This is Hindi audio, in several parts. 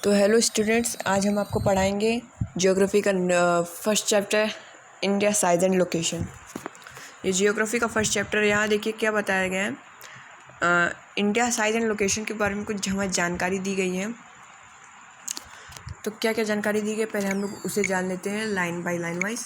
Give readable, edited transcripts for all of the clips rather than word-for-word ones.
तो हेलो स्टूडेंट्स, आज हम आपको पढ़ाएंगे जियोग्राफी का first chapter India size and location. ये जियोग्राफी का फर्स्ट चैप्टर। यहाँ देखिए क्या बताया गया है। इंडिया साइज एंड लोकेशन के बारे में कुछ हमें जानकारी दी गई है। तो क्या क्या जानकारी दी गई, पहले हम लोग उसे जान लेते हैं लाइन बाय लाइन वाइज।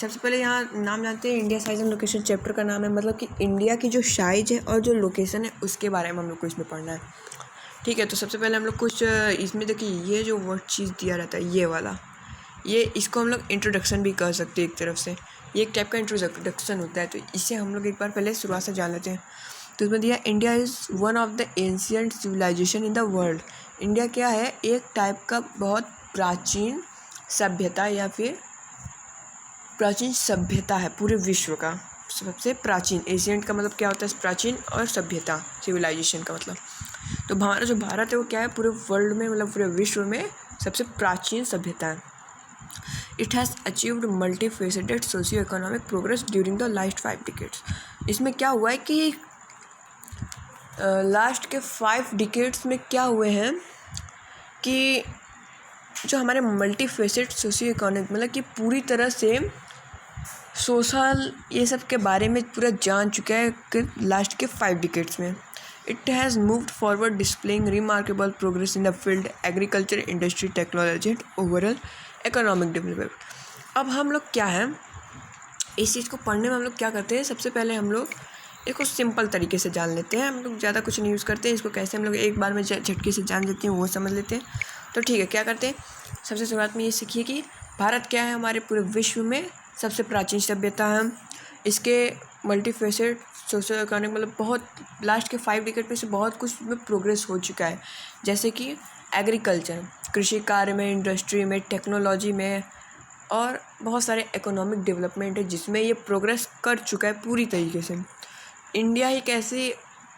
सबसे पहले यहाँ नाम जानते हैं, India size and location chapter का नाम है, मतलब कि इंडिया की जो साइज है और जो लोकेशन है उसके बारे में हम लोग को इसमें पढ़ना है। ठीक है, तो सबसे पहले हम लोग कुछ इसमें देखिए ये जो वर्ड चीज़ दिया रहता है ये वाला, ये इसको हम लोग इंट्रोडक्शन भी कह सकते हैं एक तरफ से। ये एक टाइप का इंट्रोडक्शन होता है, तो इसे हम लोग एक बार पहले शुरुआत से जान लेते हैं। तो इसमें दिया India is one of the ancient civilisation in the world. India क्या है, एक टाइप का बहुत प्राचीन सभ्यता या फिर प्राचीन सभ्यता है पूरे विश्व का। सबसे प्राचीन, एशियंट का मतलब क्या होता है, प्राचीन, और सभ्यता सिविलाइजेशन का मतलब। तो हमारा जो भारत है वो क्या है, पूरे वर्ल्ड में मतलब पूरे विश्व में सबसे प्राचीन सभ्यता है। It has achieved multi faceted socio economic progress during the last 5 decades. इसमें क्या हुआ है कि लास्ट के 5 डिकेड्स में क्या हुए हैं कि जो हमारे मल्टी फेसेट सोशियो इकोनॉमिक मतलब कि पूरी तरह से सोशल ये सब के बारे में पूरा जान चुका है कि लास्ट के 5 डिकेड्स में। It has moved forward displaying remarkable progress in the field agriculture, industry, technology and overall economic development. अब हम लोग क्या है, इस चीज़ को पढ़ने में हम लोग क्या करते हैं, सबसे पहले हम लोग इसको सिंपल तरीके से जान लेते हैं। हम लोग ज़्यादा कुछ नहीं यूज़ करते हैं, इसको कैसे हम लोग एक बार में झटके से जान लेते हैं वो समझ लेते हैं। तो ठीक है, क्या करते हैं, सबसे शुरुआत में ये सीखिए कि भारत क्या है, हमारे पूरे विश्व में सबसे प्राचीन सभ्यता है। इसके मल्टीफेसेट सोशल इकोनॉमिक मतलब बहुत लास्ट के 5 डिकेड में से बहुत कुछ में प्रोग्रेस हो चुका है, जैसे कि एग्रीकल्चर, कृषि कार्य में, इंडस्ट्री में, टेक्नोलॉजी में, और बहुत सारे इकोनॉमिक डेवलपमेंट है जिसमें ये प्रोग्रेस कर चुका है पूरी तरीके से। इंडिया ही कैसे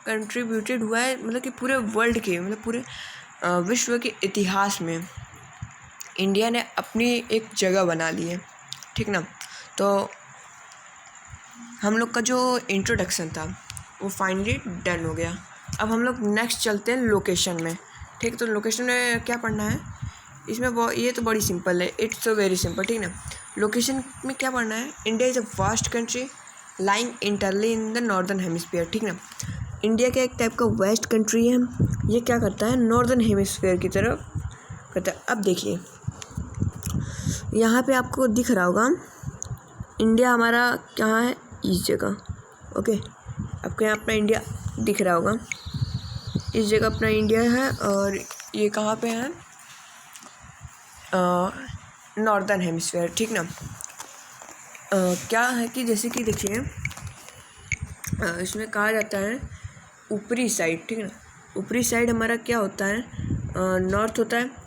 कंट्रीब्यूटेड हुआ है, मतलब कि पूरे वर्ल्ड के मतलब पूरे विश्व के इतिहास में इंडिया ने अपनी एक जगह बना ली है। ठीक ना, तो हम लोग का जो इंट्रोडक्शन था वो फाइनली डन हो गया। अब हम लोग नेक्स्ट चलते हैं लोकेशन में। ठीक, तो लोकेशन में क्या पढ़ना है, इसमें ये तो बड़ी सिंपल है, इट्स सो वेरी सिंपल। ठीक ना, लोकेशन में क्या पढ़ना है, India is a vast country lying इंटरली in the northern hemisphere. ठीक ना, इंडिया का एक टाइप का वेस्ट कंट्री है, ये क्या करता है, नॉर्दर्न हेमिस्फीयर की तरफ करता है। अब देखिए यहाँ पे आपको दिख रहा होगा इंडिया हमारा कहाँ है, इस जगह। ओके, आपको यहाँ अपना इंडिया दिख रहा होगा, इस जगह अपना इंडिया है, और ये कहाँ पे है, नॉर्दर्न हेमिस्फीयर। ठीक ना, क्या है कि जैसे कि देखिए इसमें कहा जाता है ऊपरी साइड। ठीक ना, ऊपरी साइड हमारा क्या होता है, नॉर्थ होता है।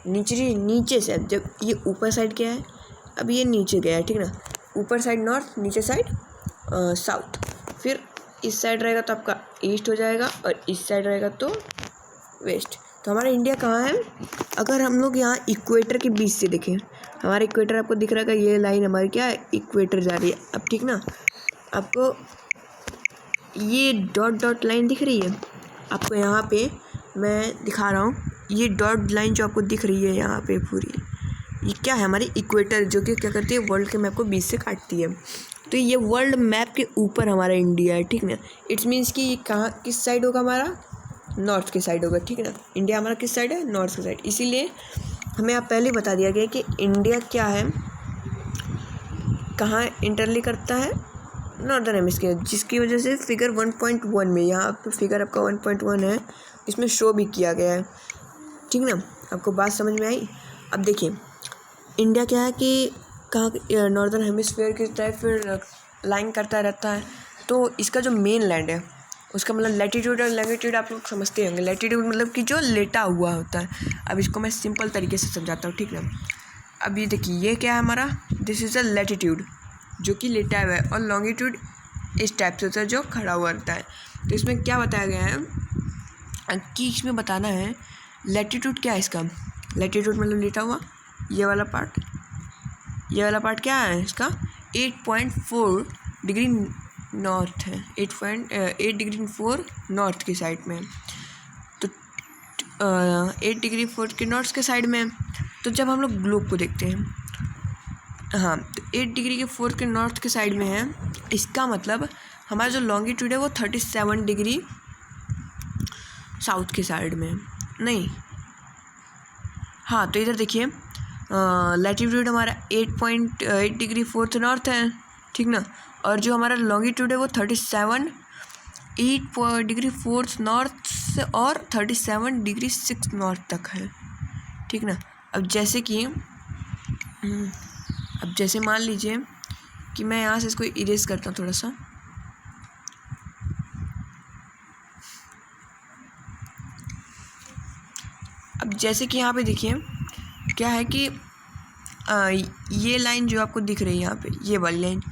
नीचे से जब ये ऊपर साइड क्या है, अब ये नीचे गया है। ठीक ना, ऊपर साइड नॉर्थ, नीचे साइड साउथ। फिर इस साइड रहेगा तो आपका ईस्ट हो जाएगा, और इस साइड रहेगा तो वेस्ट। तो हमारा इंडिया कहाँ है, अगर हम लोग यहाँ इक्वेटर के बीच से देखें, हमारा इक्वेटर आपको दिख रहा है, ये लाइन हमारी क्या है, इक्वेटर जा रही है। अब ठीक ना, आपको ये डॉट डॉट लाइन दिख रही है, आपको यहाँ पे मैं दिखा रहा हूँ, ये डॉट लाइन जो आपको दिख रही है यहाँ पे पूरी, ये क्या है, हमारी इक्वेटर, जो कि क्या करती है, वर्ल्ड के मैप को बीच से काटती है। तो ये वर्ल्ड मैप के ऊपर हमारा इंडिया है। ठीक ना, इट्स मीन्स कि ये कहाँ किस साइड होगा, हमारा नॉर्थ के साइड होगा। ठीक है ना, इंडिया हमारा किस साइड है, नॉर्थ के साइड। इसीलिए हमें आप पहले बता दिया गया कि इंडिया क्या है, कहाँ इंटरली करता है, नॉर्दर्न हेमिस्फीयर, जिसकी वजह से फिगर 1.1 में, यहाँ पे फिगर आपका 1.1 है, इसमें शो भी किया गया है। ठीक ना, आपको बात समझ में आई। अब देखिए इंडिया क्या है कि कहाँ नॉर्दर्न हेमिस्फीयर की तरफ फिर लाइन करता रहता है। तो इसका जो मेन लैंड है उसका मतलब लैटिट्यूड और लैंगिट्यूड आप लोग समझते होंगे। लैटिट्यूड मतलब कि जो लेटा हुआ होता है। अब इसको मैं सिंपल तरीके से समझाता हूँ। ठीक है, अब ये देखिए ये क्या है हमारा, दिस इज़ अ लैटिट्यूड जो कि लेटा हुआ है, और लॉन्गिट्यूड इस टाइप से होता है जो खड़ा हुआ रहता है। तो इसमें क्या बताया गया है कि इसमें बताना है लैटिट्यूड क्या है इसका, लैटिट्यूड मतलब लेटा हुआ, ये वाला पार्ट क्या है इसका, 8.4 डिग्री नॉर्थ है, 8.8 डिग्री 4 नॉर्थ की साइड में। तो 8 डिग्री 4 के नॉर्थ के साइड में है। तो जब हम लोग ग्लोब को देखते हैं, हाँ, तो 8 डिग्री के 4 के नॉर्थ के साइड में है, इसका मतलब हमारा जो लॉन्गिट्यूड है वो 37 डिग्री साउथ के साइड में है। नहीं, हाँ, तो इधर देखिए लैटिट्यूड हमारा 8.8 डिग्री 4 नॉर्थ है, ठीक ना, और जो हमारा लॉन्गिट्यूड है वो 37 8 डिग्री 4 नॉर्थ से और 37 डिग्री 6 नॉर्थ तक है, ठीक ना। अब जैसे मान लीजिए कि मैं यहाँ से इसको इरेज करता हूँ थोड़ा सा। अब जैसे कि यहाँ पे देखिए क्या है कि ये लाइन जो आपको दिख रही है यहाँ पे, ये वाली लाइन,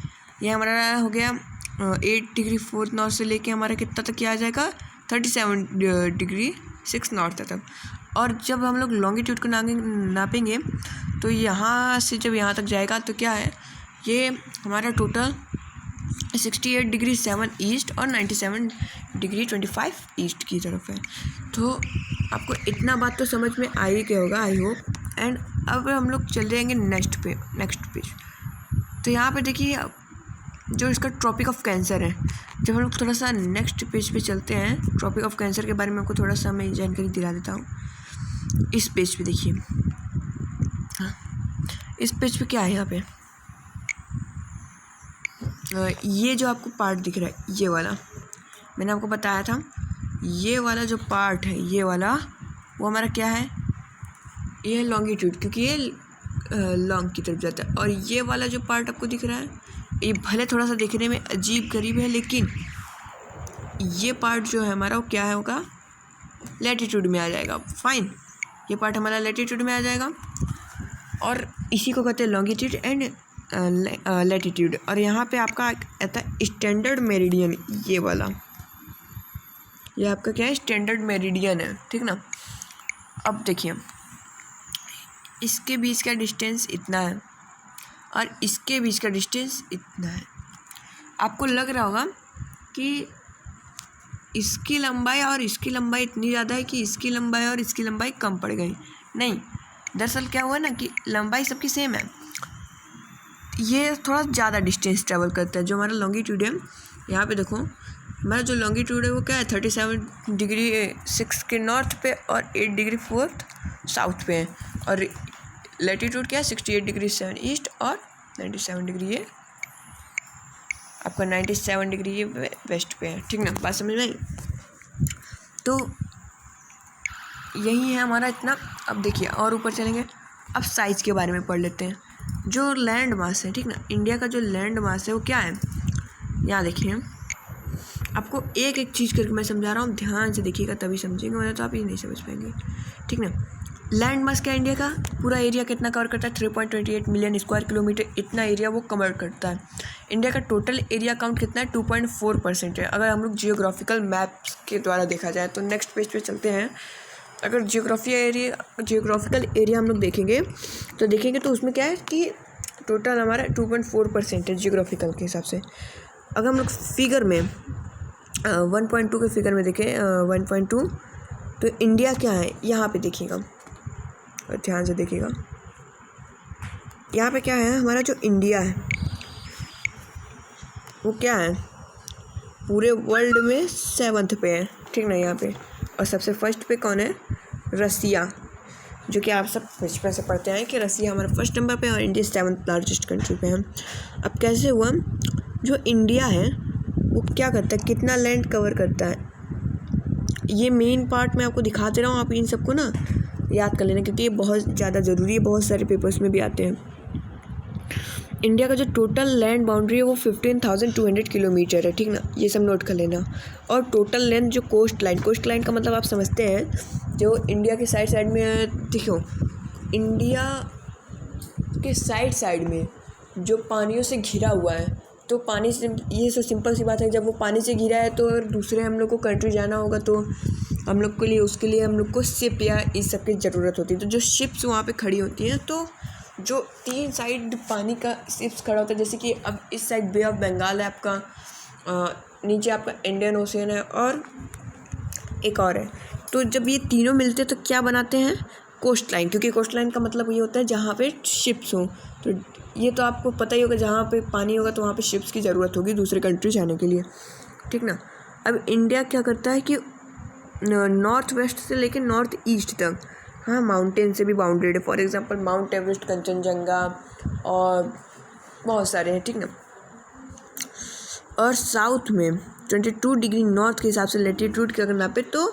ये हमारा हो गया 8 डिग्री 4 नॉर्थ से लेके हमारा कितना तक किया आ जाएगा 37 डिग्री 6 नॉर्थ तक। और जब हम लोग लॉन्गिट्यूड को नापेंगे तो यहाँ से जब यहाँ तक जाएगा तो क्या है, ये हमारा टोटल 68 डिग्री 7 ईस्ट और 97 डिग्री 25 ईस्ट की तरफ है। तो आपको इतना बात तो समझ में आ ही गया होगा, आई होप। एंड अब हम लोग चल जाएंगे नेक्स्ट पेज। तो यहाँ पे देखिए जो इसका ट्रॉपिक ऑफ कैंसर है, जब हम लोग थोड़ा सा नेक्स्ट पेज पे चलते हैं, ट्रॉपिक ऑफ कैंसर के बारे में आपको थोड़ा सा मैं जानकारी दिला देता हूँ। इस पेज पे देखिए, हाँ, इस पेज पे क्या है, यहाँ पे ये जो आपको पार्ट दिख रहा है, ये वाला मैंने आपको बताया था, ये वाला जो पार्ट है, ये वाला वो हमारा क्या है, ये है लॉन्गिट्यूड, क्योंकि ये लॉन्ग की तरफ जाता है। और ये वाला जो पार्ट आपको दिख रहा है, ये भले थोड़ा सा देखने में अजीब गरीब है, लेकिन ये पार्ट जो है हमारा वो क्या है, होगा लैटिट्यूड में आ जाएगा। फाइन, ये पार्ट हमारा लैटिट्यूड में आ जाएगा और इसी को कहते हैं लॉन्गिट्यूड एंड लैटिट्यूड। और यहाँ पे आपका आता है स्टैंडर्ड मेरिडियन, ये वाला, ये आपका क्या है, स्टैंडर्ड मेरिडियन है, ठीक ना। अब देखिए इसके बीच का डिस्टेंस इतना है और इसके बीच का डिस्टेंस इतना है। आपको लग रहा होगा कि इसकी लंबाई और इसकी लंबाई इतनी ज़्यादा है कि इसकी लंबाई और इसकी लंबाई कम पड़ गई। नहीं, दरअसल क्या हुआ ना कि लंबाई सबकी सेम है, ये थोड़ा ज़्यादा डिस्टेंस ट्रैवल करता है। जो हमारा लॉन्गिट्यूड है, यहाँ पे देखो हमारा जो लॉन्गिट्यूड है वो क्या है, 37 डिग्री 6 के नॉर्थ पे और 8 डिग्री 4 साउथ पे है। और लैटिट्यूड क्या है, 68 डिग्री 7 ईस्ट और 97 डिग्री ये आपका 97 डिग्री ये वेस्ट पे है, ठीक ना। बात समझ में आई? तो यही है हमारा इतना। अब देखिए और ऊपर चलेंगे, अब साइज़ के बारे में पढ़ लेते हैं। जो लैंड मास है, ठीक ना, इंडिया का जो लैंड मास है वो क्या है, यहाँ देखिए आपको एक एक चीज़ करके मैं समझा रहा हूँ, ध्यान से देखिएगा तभी समझेंगे, वरना तो आप ये नहीं समझ पाएंगे, ठीक ना। लैंड मास क्या है, इंडिया का पूरा एरिया कितना कवर करता है, 3.28 मिलियन स्क्वायर किलोमीटर, इतना एरिया वो कवर करता है। इंडिया का टोटल एरिया काउंट कितना है, 2.4% है, अगर हम लोग जियोग्राफिकल मैप्स के द्वारा देखा जाए। तो नेक्स्ट पेज पे चलते हैं। अगर जियोग्राफिकल एरिया हम लोग देखेंगे तो उसमें क्या है कि टोटल हमारा 2.4% है जियोग्राफिकल के हिसाब से। अगर हम लोग फिगर में 1.2 के फिगर में देखें 1.2, तो इंडिया क्या है, यहाँ पे देखिएगा और ध्यान से देखिएगा, यहाँ पे क्या है, हमारा जो इंडिया है वो क्या है, पूरे वर्ल्ड में 7th पे है, ठीक ना, यहाँ पे। और सबसे फर्स्ट पे कौन है, रसिया, जो कि आप सब बचपन से पढ़ते हैं कि रसिया हमारा फर्स्ट नंबर पे और इंडिया 7th लार्जेस्ट कंट्री पे है। अब कैसे हुआ, जो इंडिया है वो क्या करता है, कितना लैंड कवर करता है, ये मेन पार्ट मैं आपको दिखा दे रहा हूँ, आप इन सबको ना याद कर लेना, क्योंकि ये बहुत ज़्यादा ज़रूरी है, बहुत सारे पेपर्स में भी आते हैं। इंडिया का जो टोटल लैंड बाउंड्री है वो 15,200 किलोमीटर है, ठीक ना, ये सब नोट कर लेना। और टोटल लेंथ जो कोस्ट लाइन का मतलब आप समझते हैं, जो इंडिया के साइड में देखो, इंडिया के साइड में जो पानियों से घिरा हुआ है, तो पानी से, ये तो सिंपल सी बात है, जब वो पानी से घिरा है तो दूसरे हम लोग को कंट्री जाना होगा, तो हम लोग के लिए, उसके लिए हम लोग को शिप या इस सब की ज़रूरत होती है। तो जो शिप्स वहाँ पे खड़ी होती हैं, तो जो 3 साइड पानी का शिप्स खड़ा होता है, जैसे कि अब इस साइड बे ऑफ बंगाल है आपका, नीचे आपका इंडियन ओशियन है और एक और है, तो जब ये तीनों मिलते हैं तो क्या बनाते हैं, कोस्ट लाइन, क्योंकि कोस्ट लाइन का मतलब ये होता है जहाँ पे शिप्स हों। तो ये तो आपको पता ही होगा, जहाँ पे पानी होगा तो वहाँ पे शिप्स की ज़रूरत होगी दूसरे कंट्री जाने के लिए, ठीक ना। अब इंडिया क्या करता है कि नॉर्थ वेस्ट से लेकर नॉर्थ ईस्ट तक, हाँ, माउंटेन से भी बाउंडेड है। For example mount Everest, Kanchenjunga और बहुत सारे हैं, ठीक ना। और साउथ में 22 डिग्री नॉर्थ के हिसाब से लेटीट्यूड के अगर नापे तो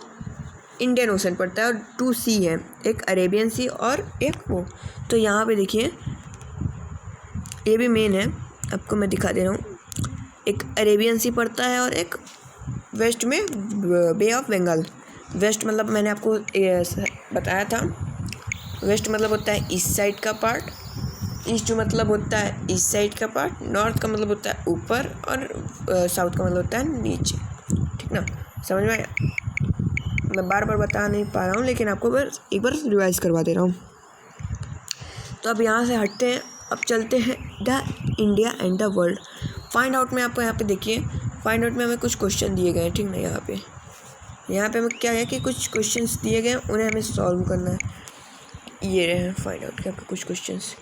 इंडियन ओशन पड़ता है, और 2 सी है, एक अरेबियन सी और एक वो। तो यहाँ पे देखिए ये भी मेन है, आपको मैं दिखा दे रहा हूँ। एक अरेबियन सी पड़ता है और एक वेस्ट में बे ऑफ बंगाल। वेस्ट मतलब मैंने आपको बताया था, वेस्ट मतलब होता है ईस्ट साइड का पार्ट, ईस्ट मतलब होता है ईस्ट साइड का पार्ट, नॉर्थ का मतलब होता है ऊपर, और साउथ का मतलब होता है नीचे, ठीक ना। समझ में आया? मैं बार बार बता नहीं पा रहा हूँ, लेकिन आपको बस एक बार रिवाइज करवा दे रहा हूँ। तो अब यहाँ से हटते हैं, अब चलते हैं the India and the world. Find out में आपको यहाँ पे देखिए, फाइंड आउट में हमें कुछ क्वेश्चन दिए गए हैं, ठीक ना। यहाँ पे हमें क्या है कि कुछ क्वेश्चंस दिए गए हैं, उन्हें हमें सॉल्व करना है। ये रहे हैं फाइंड आउट के आपके कुछ questions.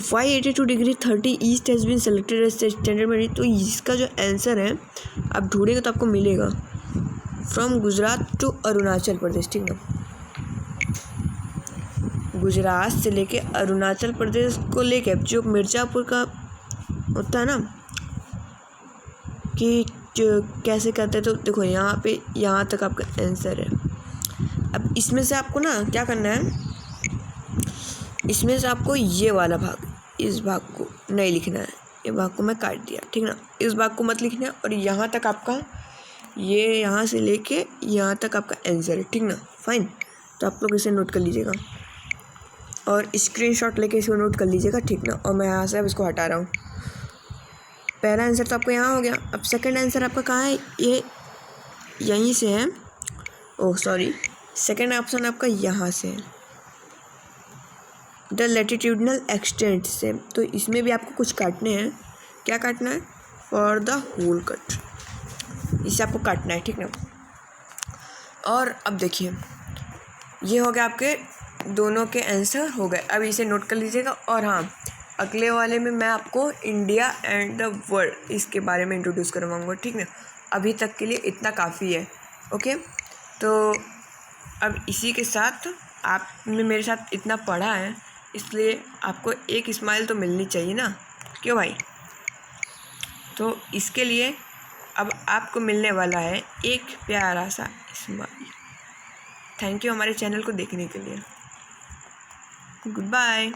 Why 82 degree 30 east has been selected as standard method. तो इसका जो आंसर है आप ढूंढेंगे तो आपको मिलेगा, फ्रॉम गुजरात टू अरुणाचल प्रदेश, ठीक ना। गुजरात से लेके अरुणाचल प्रदेश को लेके जो मिर्ज़ापुर का होता है ना, कि जो कैसे करते हैं, तो देखो यहाँ पे यहाँ तक आपका आंसर है। अब इसमें से आपको ना क्या करना है, इसमें से आपको ये वाला भाग, इस भाग को नहीं लिखना है, ये भाग को मैं काट दिया, ठीक ना। इस भाग को मत लिखना है, और यहाँ तक आपका, ये यहाँ से लेके यहाँ तक आपका आंसर है, ठीक ना। फाइन, तो आप लोग इसे नोट कर लीजिएगा और स्क्रीनशॉट लेके इसको नोट कर लीजिएगा, ठीक ना। और मैं यहाँ से अब इसको हटा रहा हूँ। पहला आंसर तो आपको यहाँ हो गया। अब सेकंड आंसर आपका कहाँ है, ये यहीं से है, ओह सॉरी, सेकंड ऑप्शन आपका यहाँ से है, द लैटिट्यूडनल एक्सटेंट से। तो इसमें भी आपको कुछ काटने हैं। क्या काटना है, फॉर द होल कट, इसे आपको काटना है, ठीक ना। और अब देखिए ये हो गया, आपके दोनों के आंसर हो गए। अब इसे नोट कर लीजिएगा। और हाँ, अगले वाले में मैं आपको इंडिया एंड द वर्ल्ड इसके बारे में इंट्रोड्यूस करवाऊँगा, ठीक ना। अभी तक के लिए इतना काफ़ी है, ओके। तो अब इसी के साथ आपने मेरे साथ इतना पढ़ा है, इसलिए आपको एक स्माइल तो मिलनी चाहिए ना, क्यों भाई। तो इसके लिए अब आपको मिलने वाला है एक प्यारा सा स्माइल। थैंक यू हमारे चैनल को देखने के लिए। Good bye.